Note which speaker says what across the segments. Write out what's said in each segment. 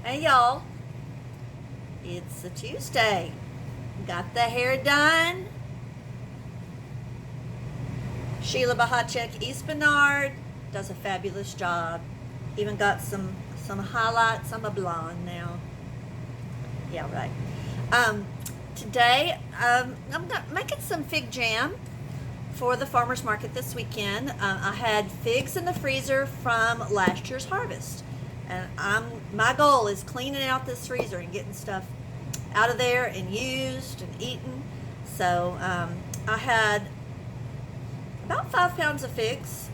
Speaker 1: Hey y'all, it's a Tuesday. Got the hair done. Sheila Bahacek East Bernard does a fabulous job. Even got some highlights. I'm a blonde now. Yeah, right. Today I'm making some fig jam for the farmers market this weekend. I had figs in the freezer from last year's harvest, and my goal is cleaning out this freezer and getting stuff out of there and used and eaten. So I had about 5 pounds of figs,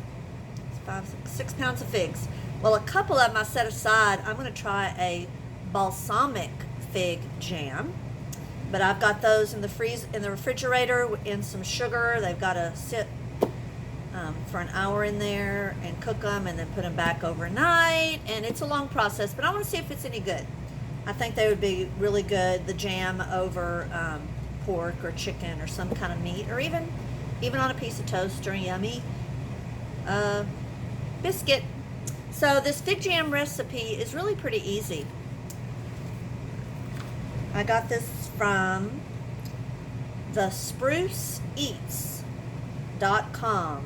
Speaker 1: 6 pounds of figs. Well, a couple of them I set aside. I'm going to try a balsamic fig jam, but I've got those in the refrigerator in some sugar. They've got to sit for an hour in there and cook them, and then put them back overnight. And it's a long process, but I want to see if it's any good. I think they would be really good, the jam over pork or chicken or some kind of meat, or even on a piece of toast or a yummy biscuit. So this fig jam recipe is really pretty easy. I got this from the spruceeats.com.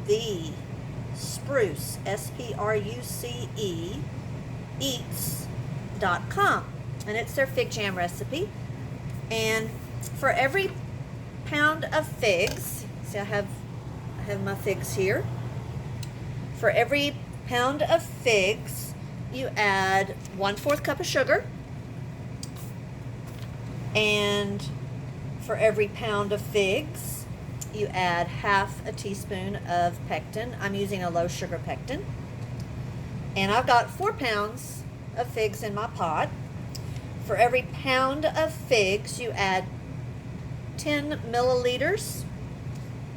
Speaker 1: The Spruce, S-P-R-U-C-E, eats.com. And it's their fig jam recipe. And for every pound of figs, see, I have my figs here. For every pound of figs, you add 1/4 cup of sugar. And for every pound of figs, you add 1/2 a teaspoon of pectin. I'm using a low sugar pectin. And I've got 4 pounds of figs in my pot. For every pound of figs, you add 10 milliliters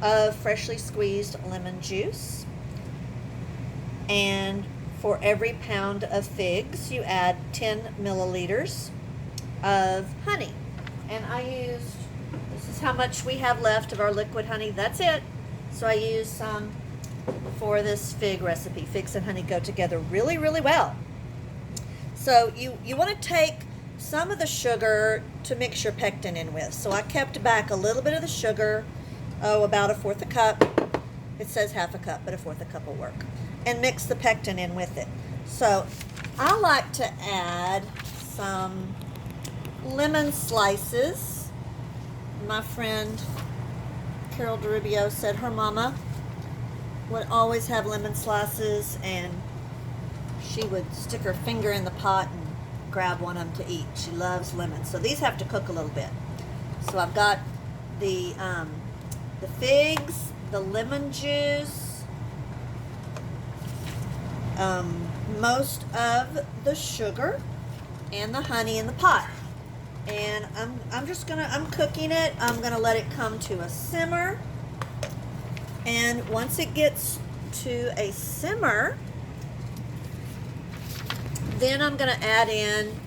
Speaker 1: of freshly squeezed lemon juice. And for every pound of figs, you add 10 milliliters of honey. And this is how much we have left of our liquid honey. That's it. So I use some for this fig recipe. Figs and honey go together really, really well. So you want to take some of the sugar to mix your pectin in with. So I kept back a little bit of the sugar, about 1/4 a cup. It says 1/2 a cup, but 1/4 a cup will work. And mix the pectin in with it. So I like to add some lemon slices. My friend Carol DeRubio said her mama would always have lemon slices, and she would stick her finger in the pot and grab one of them to eat. She loves lemons. So these have to cook a little bit. So I've got the figs, the lemon juice, most of the sugar, and the honey in the pot. And I'm cooking it. I'm gonna let it come to a simmer. And once it gets to a simmer, then I'm gonna add in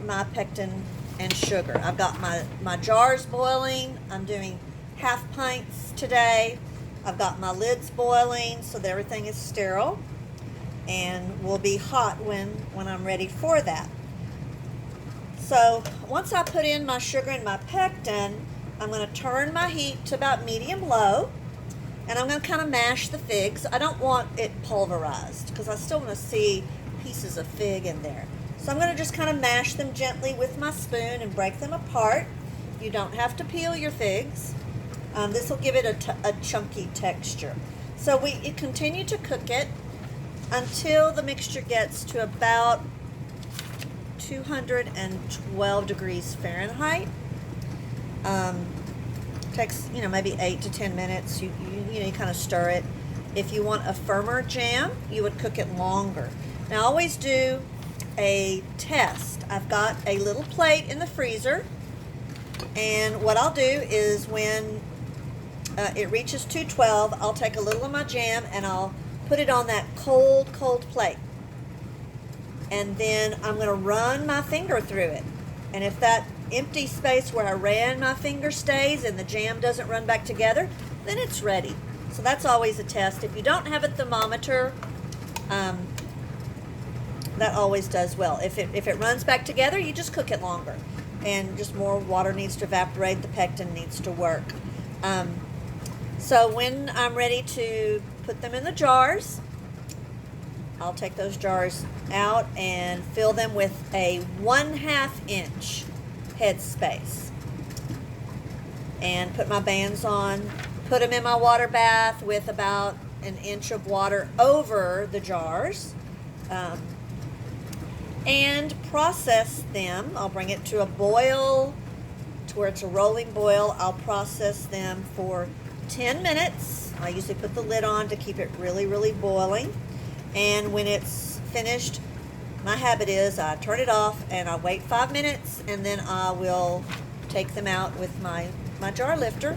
Speaker 1: my pectin and sugar. I've got my jars boiling. I'm doing 1/2 pints today. I've got my lids boiling so that everything is sterile and will be hot when I'm ready for that. So once I put in my sugar and my pectin, I'm going to turn my heat to about medium-low, and I'm going to kind of mash the figs. I don't want it pulverized because I still want to see pieces of fig in there. So I'm going to just kind of mash them gently with my spoon and break them apart. You don't have to peel your figs. This will give it a chunky texture. So we continue to cook it until the mixture gets to about 212 degrees Fahrenheit. Takes maybe 8 to 10 minutes. You kind of stir it. If you want a firmer jam, you would cook it longer. Now I always do a test. I've got a little plate in the freezer, and what I'll do is when it reaches 212, I'll take a little of my jam and I'll put it on that cold plate. And then I'm going to run my finger through it. And if that empty space where I ran my finger stays and the jam doesn't run back together, then it's ready. So that's always a test. If you don't have a thermometer, that always does well. If it runs back together, you just cook it longer, and just more water needs to evaporate. The pectin needs to work. So when I'm ready to put them in the jars, I'll take those jars out and fill them with a 1/2 inch headspace, and put my bands on, put them in my water bath with about an inch of water over the jars, and process them. I'll bring it to a boil, to where it's a rolling boil. I'll process them for 10 minutes. I usually put the lid on to keep it really, really boiling. And when it's finished, my habit is I turn it off and I wait 5 minutes, and then I will take them out with my jar lifter.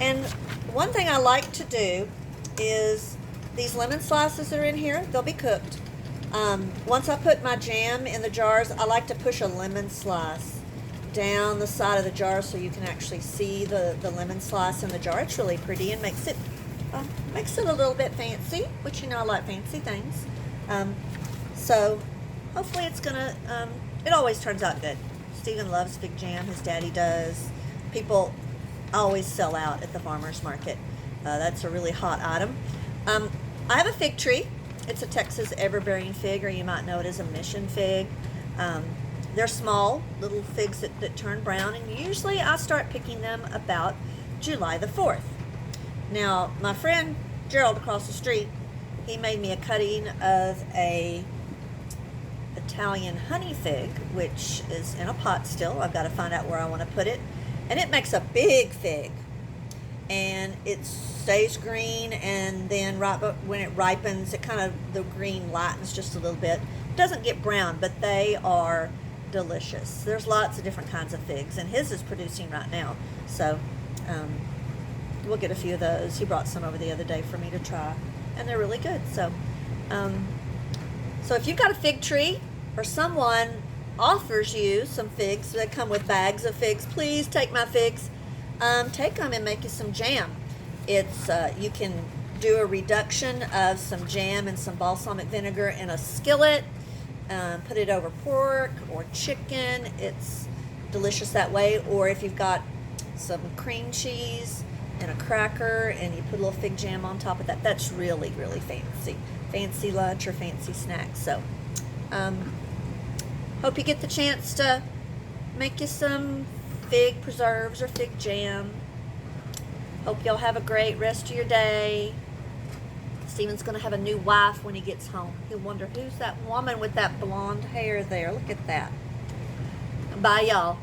Speaker 1: And one thing I like to do is these lemon slices that are in here, they'll be cooked. Once I put my jam in the jars, I like to push a lemon slice down the side of the jar so you can actually see the lemon slice in the jar. It's really pretty and makes it a little bit fancy, which, you know, I like fancy things. So hopefully it's gonna, it always turns out good. Stephen loves fig jam, his daddy does. People always sell out at the farmer's market. That's a really hot item. I have a fig tree. It's a Texas everbearing fig, or you might know it as a mission fig. They're small little figs that turn brown, and usually I start picking them about July the 4th. Now, my friend Gerald across the street, he made me a cutting of a Italian honey fig, which is in a pot still. I've got to find out where I want to put it. And it makes a big fig. And it stays green, and then when it ripens, it kind of, the green lightens just a little bit. It doesn't get brown, but they are delicious. There's lots of different kinds of figs, and his is producing right now. So we'll get a few of those. He brought some over the other day for me to try, and they're really good. So so if you've got a fig tree, or someone offers you some figs that come with bags of figs, please take my figs. Take them and make you some jam. It's you can do a reduction of some jam and some balsamic vinegar in a skillet. Put it over pork or chicken. It's delicious that way. Or if you've got some cream cheese and a cracker, and you put a little fig jam on top of that, that's really, really fancy lunch or fancy snack. So hope you get the chance to make you some fig preserves or fig jam. Hope y'all have a great rest of your day. Stephen's going to have a new wife when he gets home. He'll wonder, who's that woman with that blonde hair there? Look at that. Bye, y'all.